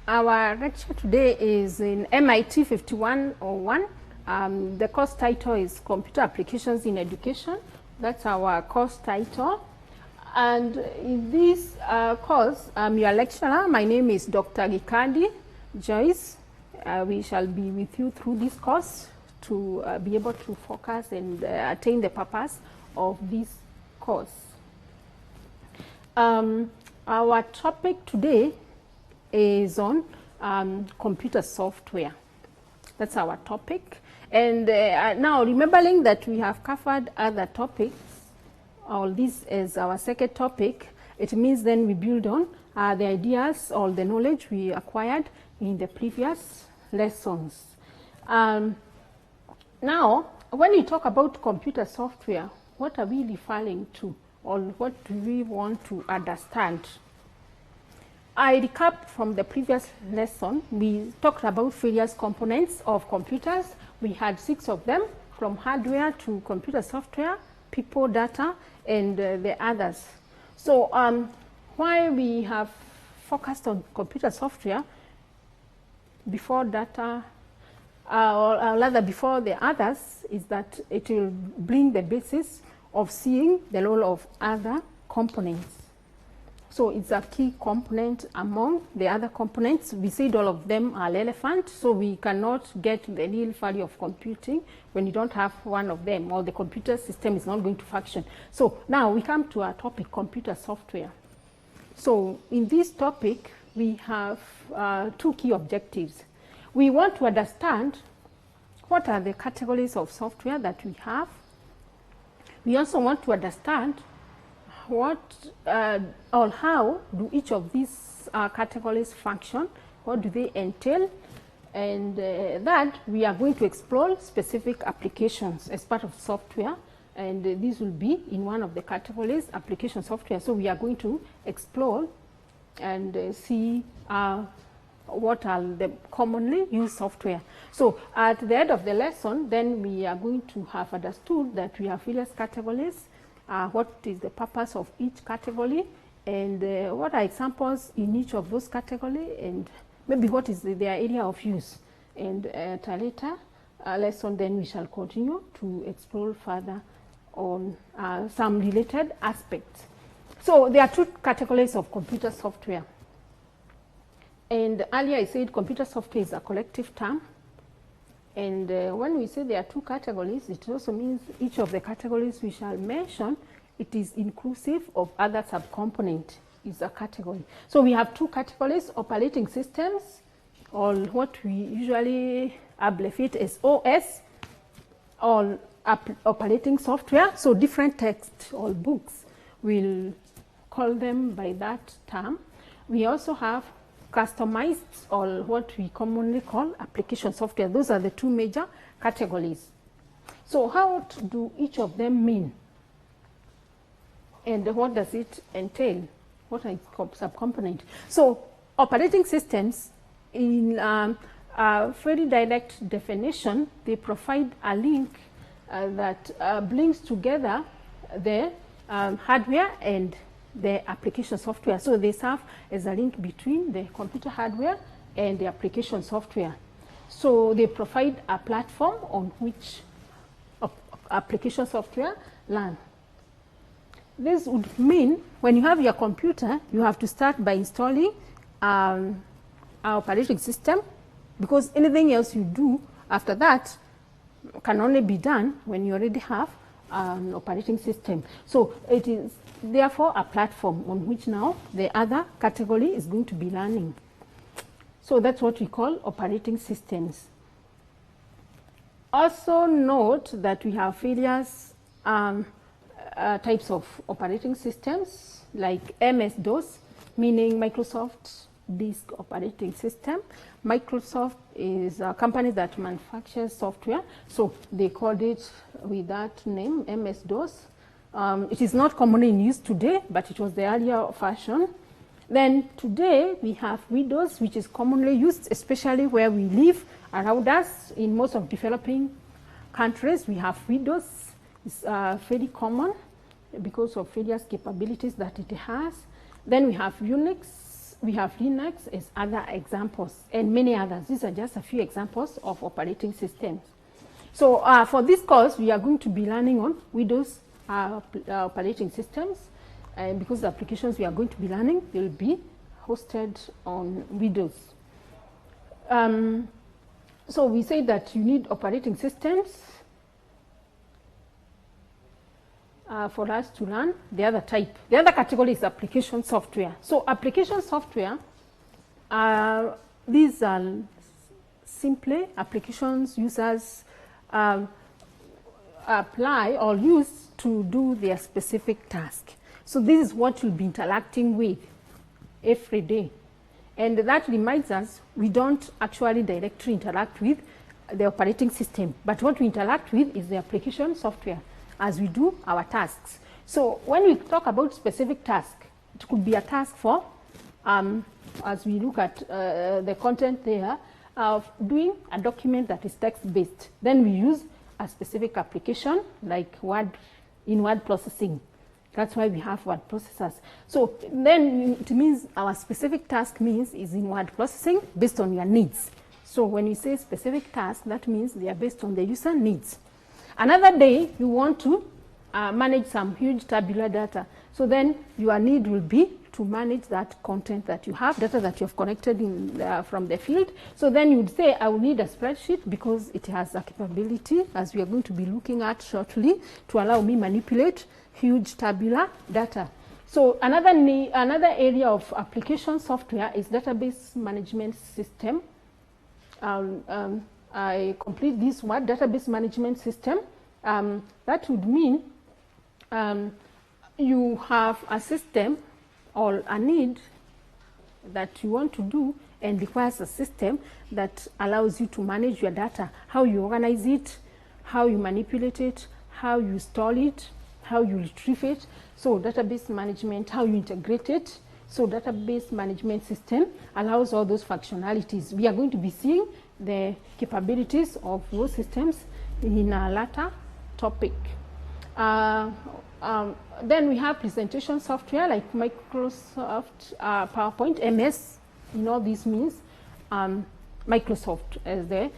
Our lecture today is in MIT 5101. The course title is Computer Applications in Education. That's our course title. And in this course, I'm your lecturer. My name is Dr. GIKANDI, JOYCE. We shall be with you through this course to be able to focus and attain the purpose of this course. Our topic today is on computer software. That's our topic. And now, remembering that we have covered other topics, all this is our second topic, it means then we build on the ideas or the knowledge we acquired in the previous lessons. Now, when we talk about computer software, what are we referring to, or what do we want to understand? I recap from the previous lesson. We talked about various components of computers. We had 6 of them, from hardware to computer software, people, data, and the others. So why we have focused on computer software before data, or rather before the others, is that it will bring the basis of seeing the role of other components. So it's a key component among the other components. We said all of them are relevant, so we cannot get the real value of computing when you don't have one of them, or the computer system is not going to function. So now we come to our topic, computer software. So in this topic, we have 2 key objectives. We want to understand what are the categories of software that we have. We also want to understand what or how do each of these categories function, what do they entail, and that we are going to explore specific applications as part of software, and this will be in one of the categories, application software. So we are going to explore and see what are the commonly used software. So at the end of the lesson, then we are going to have understood that we have various categories, what is the purpose of each category, and what are examples in each of those categories, and maybe what is their area of use. And at a later lesson, then we shall continue to explore further on some related aspects. So there are 2 categories of computer software. And earlier I said computer software is a collective term. And when we say there are 2 categories, it also means each of the categories we shall mention, it is inclusive of other subcomponent is a category. So we have 2 categories, operating systems, or what we usually abbreviate as OS, or operating software. So different texts or books will call them by that term. We also have customized, or what we commonly call application software. Those are the 2 major categories. So how do each of them mean? And what does it entail? What are its subcomponents? So operating systems, in a very direct definition, they provide a link that brings together the hardware and the application software. So they serve as a link between the computer hardware and the application software. So they provide a platform on which application software run. This would mean when you have your computer, you have to start by installing our operating system, because anything else you do after that can only be done when you already have an operating system. So it is therefore a platform on which now the other category is going to be running. So that's what we call operating systems. Also note that we have various types of operating systems, like MS-DOS, meaning Microsoft Disk Operating System. Microsoft is a company that manufactures software, so they called it with that name, MS-DOS. It is not commonly in use today, but it was the earlier version. Then today we have Windows, which is commonly used, especially where we live around us. In most of developing countries, we have Windows. It's very common because of various capabilities that it has. Then we have Unix, we have Linux as other examples, and many others. These are just a few examples of operating systems. So for this course, we are going to be learning on Windows operating systems, and because the applications we are going to be learning will be hosted on Windows. So we say that you need operating systems for us to learn the other type. The other category is application software. So application software, these are simply applications users apply or use to do their specific task. So this is what you'll be interacting with every day. And that reminds us, we don't actually directly interact with the operating system, but what we interact with is the application software as we do our tasks. So when we talk about specific task, it could be a task for, as we look at the content there, of doing a document that is text-based. Then we use a specific application like word processing. That's why we have word processors. So then it means our specific task is in word processing based on your needs. So when you say specific task, that means they are based on the user needs. Another day, you want to manage some huge tabular data. So then your need will be to manage that content that you have, data that you have connected in, from the field. So then you would say, I will need a spreadsheet because it has a capability, as we are going to be looking at shortly, to allow me manipulate huge tabular data. So another area of application software is database management system. I complete this word, database management system. That would mean you have a system or a need that you want to do and requires a system that allows you to manage your data, how you organize it, how you manipulate it, how you store it, how you retrieve it. So database management, how you integrate it. So database management system allows all those functionalities. We are going to be seeing the capabilities of those systems in a later topic. Then we have presentation software like Microsoft PowerPoint, MS. You know, this means Microsoft as the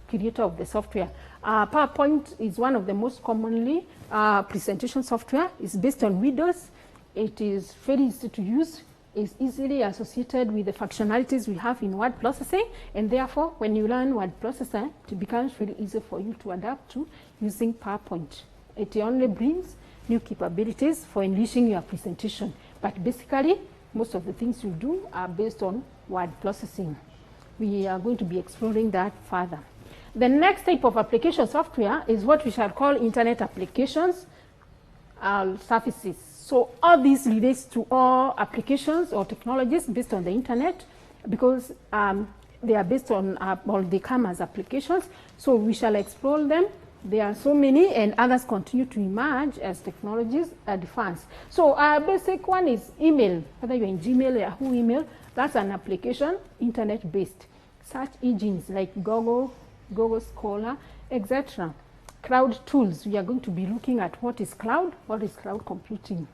creator of the software. PowerPoint is one of the most commonly presentation software. It's based on Windows. It is very easy to use. It's easily associated with the functionalities we have in word processing, and therefore, when you learn word processing, it becomes very easy for you to adapt to using PowerPoint. It only brings new capabilities for enriching your presentation, but basically, most of the things you do are based on word processing. We are going to be exploring that further. The next type of application software is what we shall call internet applications services. So all these relates to all applications or technologies based on the internet, because they are based on, or they come as applications. So we shall explore them. There are so many, and others continue to emerge as technologies advance. So our basic one is email. Whether you're in Gmail, Yahoo email, that's an application, internet-based. Search engines like Google Scholar, etc. Cloud tools, we are going to be looking at what is cloud computing.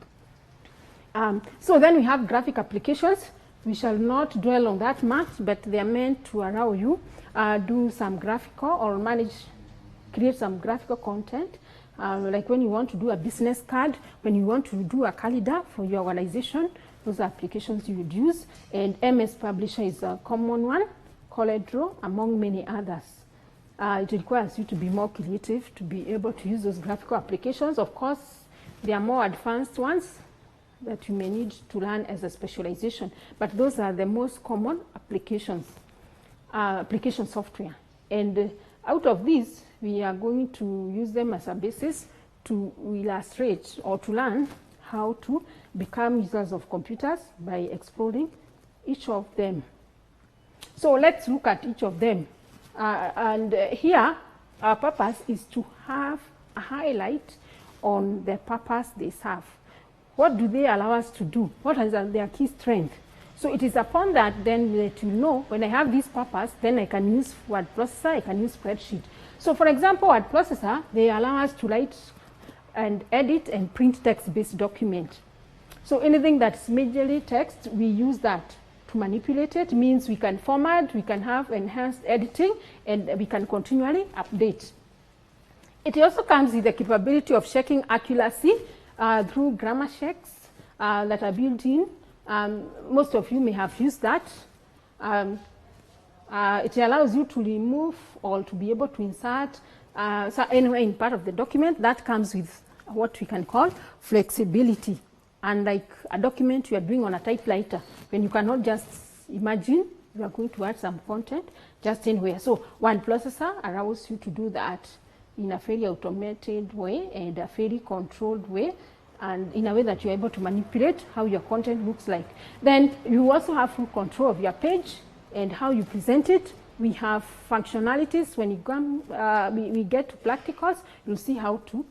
So then we have graphic applications. We shall not dwell on that much, but they are meant to allow you do some graphical or create some graphical content. Like when you want to do a business card, when you want to do a calendar for your organization, those are applications you would use. And MS Publisher is a common one, CorelDRAW, among many others. It requires you to be more creative to be able to use those graphical applications. Of course, there are more advanced ones that you may need to learn as a specialization, but those are the most common applications, application software. And out of these, we are going to use them as a basis to illustrate or to learn how to become users of computers by exploring each of them. So let's look at each of them. Here, our purpose is to have a highlight on the purpose they serve. What do they allow us to do? What is their key strength? So it is upon that then that you know, when I have this purpose, then I can use word processor, I can use spreadsheet. So for example, word processor, they allow us to write and edit and print text-based document. So anything that's majorly text, we use that to manipulate it. Means we can format, we can have enhanced editing, and we can continually update. It also comes with the capability of checking accuracy through grammar checks that are built in. Most of you may have used that. It allows you to remove or to be able to insert so anywhere in part of the document. That comes with what we can call flexibility. Unlike a document you are doing on a typewriter, when you cannot just imagine you are going to add some content just anywhere. So one processor allows you to do that in a very automated way and a very controlled way, and in a way that you're able to manipulate how your content looks like. Then you also have full control of your page and how you present it. We have functionalities. When you come, we get to practicals, you'll see how to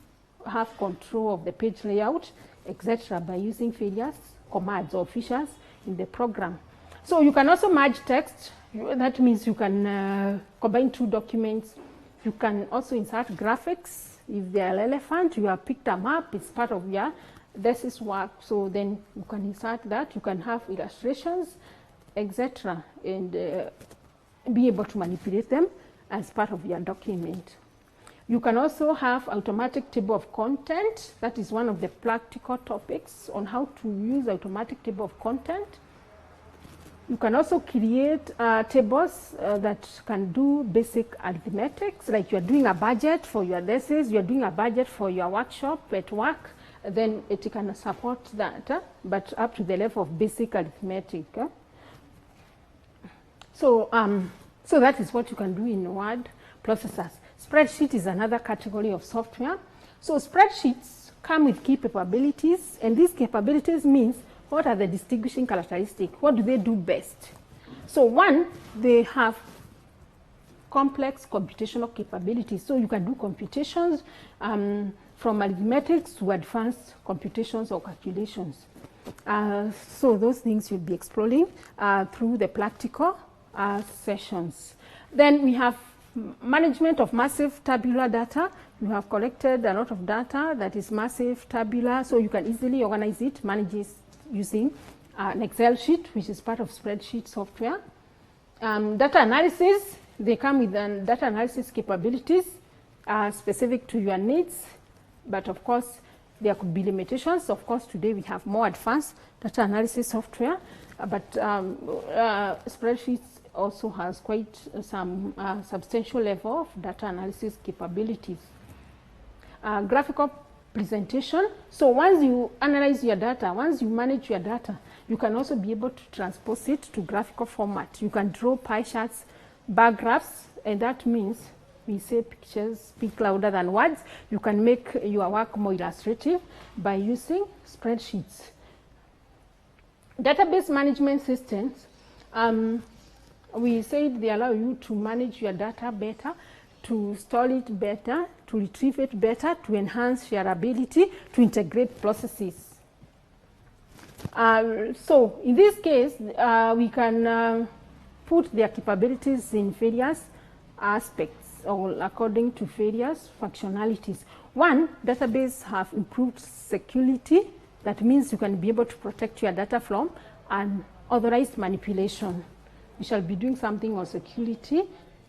have control of the page layout, etc., by using various commands or features in the program. So you can also merge text. That means you can combine two documents. You can also insert graphics. If they are relevant, you have picked them up, it's part of your thesis work, so then you can insert that. You can have illustrations, etc., and be able to manipulate them as part of your document. You can also have automatic table of content. That is one of the practical topics on how to use automatic table of content. You can also create tables that can do basic arithmetics, like you're doing a budget for your thesis, you're doing a budget for your workshop at work, then it can support that, but up to the level of basic arithmetic. So that is what you can do in word processors. Spreadsheet is another category of software. So spreadsheets come with key capabilities, and these capabilities means what are the distinguishing characteristics? What do they do best? So one, they have complex computational capabilities. So you can do computations from arithmetics to advanced computations or calculations. So those things you'll be exploring through the practical sessions. Then we have management of massive tabular data. You have collected a lot of data that is massive tabular, so you can easily organize it, manage it using an Excel sheet, which is part of spreadsheet software. Data analysis, they come with data analysis capabilities specific to your needs, but of course there could be limitations. Of course today we have more advanced data analysis software, but spreadsheets also has quite some substantial level of data analysis capabilities. Graphical presentation. So once you analyze your data, once you manage your data, you can also be able to transpose it to graphical format. You can draw pie charts, bar graphs, and that means we say pictures speak louder than words. You can make your work more illustrative by using spreadsheets. Database management systems, we said they allow you to manage your data better, to store it better, to retrieve it better, to enhance your ability to integrate processes. So in this case, we can put their capabilities in various aspects or according to various functionalities. One, database have improved security. That means you can be able to protect your data from unauthorized manipulation. We shall be doing something on security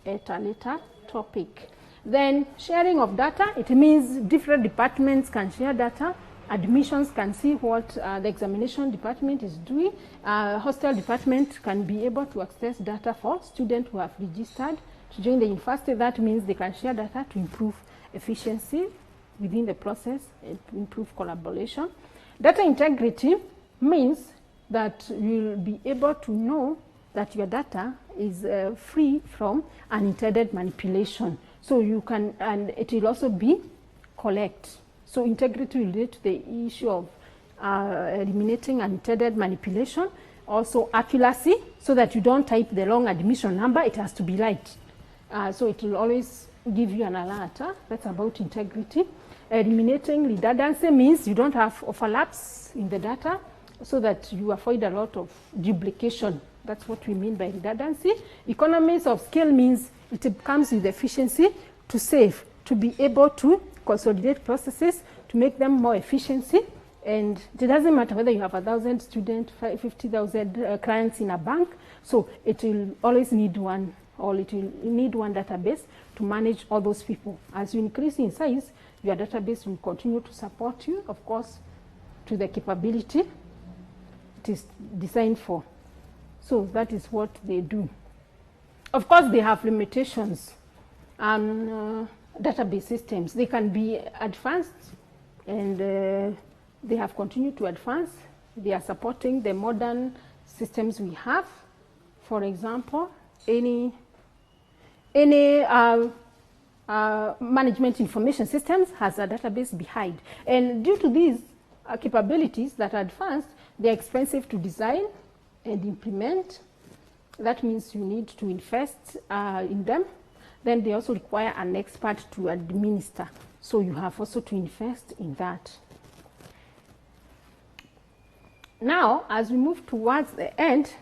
at a later topic. Then sharing of data, it means different departments can share data. Admissions can see what the examination department is doing. Hostel department can be able to access data for students who have registered to join the university. That means they can share data to improve efficiency within the process and to improve collaboration. Data integrity means that you'll be able to know that your data is free from unintended manipulation. So you can, and it will also be correct. So integrity related to the issue of eliminating unintended manipulation. Also accuracy, so that you don't type the wrong admission number, it has to be right. So it will always give you an alert. That's about integrity. Eliminating redundancy means you don't have overlaps in the data, so that you avoid a lot of duplication. That's what we mean by redundancy. Economies of scale means it comes with efficiency to save, to be able to consolidate processes, to make them more efficiency, And it doesn't matter whether you have 1,000 students, 50,000 clients in a bank. So it will always need one, or it will need one database to manage all those people. As you increase in size, your database will continue to support you, of course, to the capability it is designed for. So that is what they do. Of course, they have limitations on database systems. They can be advanced, and they have continued to advance. They are supporting the modern systems we have. For example, any management information systems has a database behind. And due to these capabilities that are advanced, they're expensive to design and implement. That means you need to invest in them. Then they also require an expert to administer. So you have also to invest in that. Now, as we move towards the end,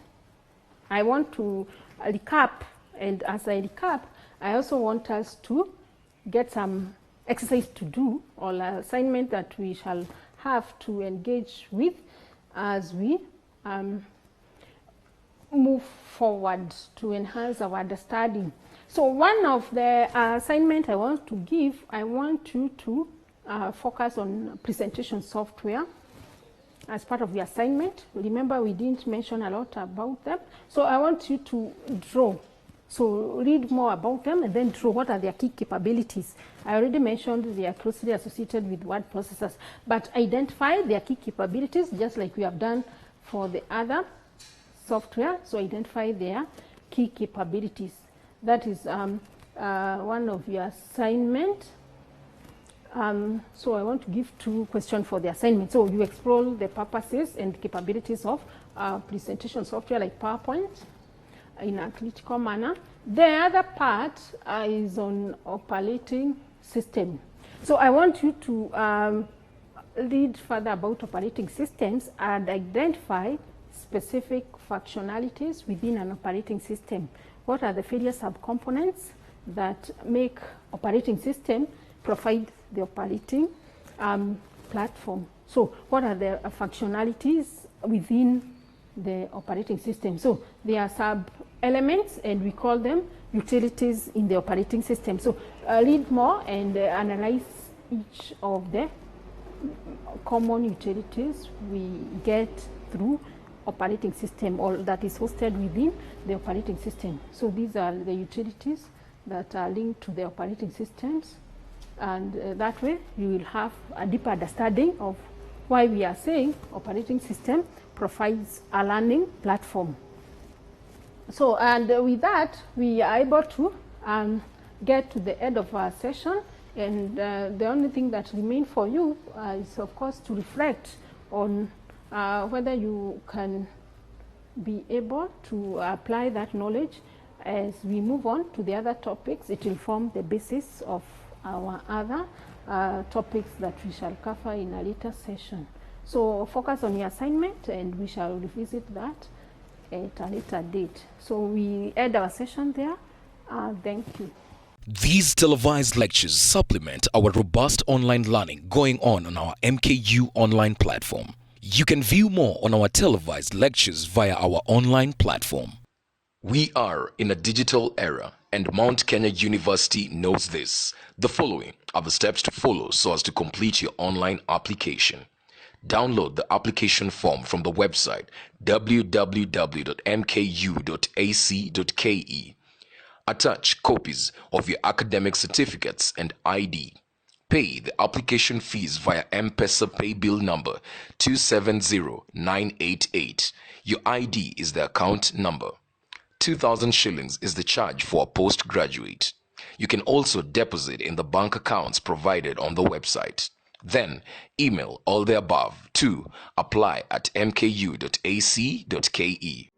I want to recap. And as I recap, I also want us to get some exercise to do, or an assignment that we shall have to engage with as we move forward to enhance our understanding. So one of the assignment I want to give, I want you to focus on presentation software as part of the assignment. Remember, we didn't mention a lot about them. So I want you to draw. So read more about them and then draw what are their key capabilities. I already mentioned they are closely associated with word processors, but identify their key capabilities just like we have done for the other software. So identify their key capabilities. That is one of your assignment. So I want to give 2 questions for the assignment. So you explore the purposes and capabilities of presentation software like PowerPoint in a critical manner. The other part is on operating system. So I want you to read further about operating systems and identify specific functionalities within an operating system. What are the various subcomponents that make operating system provide the operating platform? So what are the functionalities within the operating system? So there are sub-elements, and we call them utilities in the operating system. So read more and analyze each of the common utilities we get through operating system, or that is hosted within the operating system. So these are the utilities that are linked to the operating systems, and that way you will have a deeper understanding of why we are saying operating system provides a learning platform. So, and with that, we are able to get to the end of our session, and the only thing that remains for you is, of course, to reflect on whether you can be able to apply that knowledge. As we move on to the other topics, it will form the basis of our other topics that we shall cover in a later session. So focus on your assignment, and we shall revisit that at a later date. So we end our session there. Thank you. These televised lectures supplement our robust online learning going on our MKU online platform. You can view more on our televised lectures via our online platform. We are in a digital era, and Mount Kenya University knows this. The following are the steps to follow so as to complete your online application. Download the application form from the website www.mku.ac.ke. Attach copies of your academic certificates and ID. Pay the application fees via M-Pesa pay bill number 270988. Your ID is the account number. 2,000 shillings is the charge for a postgraduate. You can also deposit in the bank accounts provided on the website. Then email all the above to apply@mku.ac.ke.